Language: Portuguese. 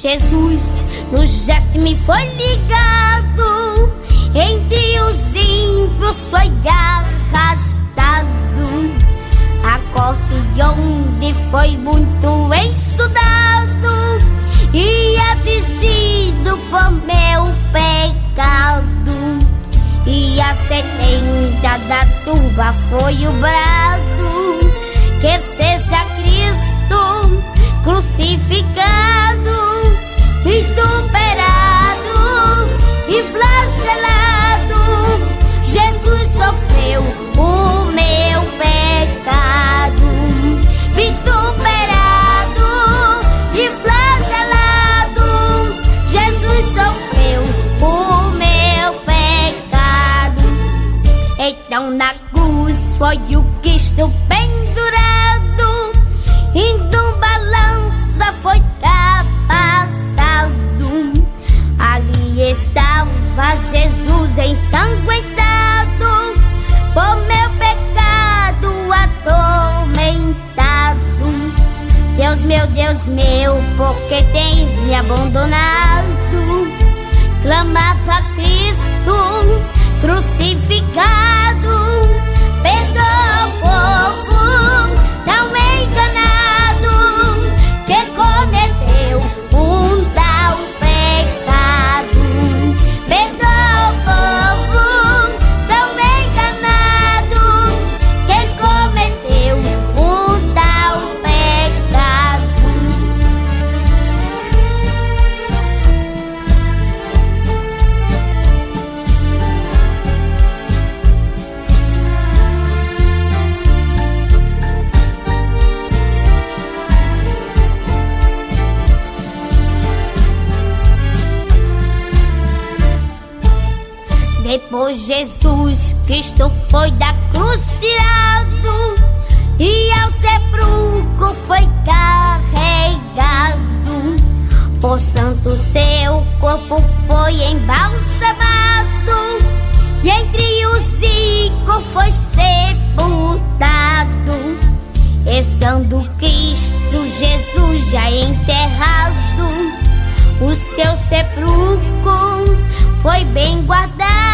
Jesus no gesto me foi ligado, entre os ímpios foi arrastado. A corte onde foi muito ensudado e afligido por meu pecado. E a sentença da turba foi o brado, que seja Cristo crucificado, vituperado e flagelado. Jesus sofreu o meu pecado, vituperado e flagelado. Jesus sofreu o meu pecado. Então na cruz foi o Cristo pendurado, indo balança foi passado. Ali estava Jesus ensanguentado, por meu pecado atormentado. Deus meu, por que tens me abandonado? Clamava Cristo crucificado. Perdoa o povo tão enganado, que cometeu um tal pecado. Perdoa o povo tão enganado, que cometeu um tal pecado. Depois Jesus Cristo foi da cruz tirado e ao sepulcro foi carregado. Por santo seu corpo foi embalsamado e entre os ricos foi sepultado. Estando Cristo Jesus já enterrado, o seu sepulcro foi bem guardado.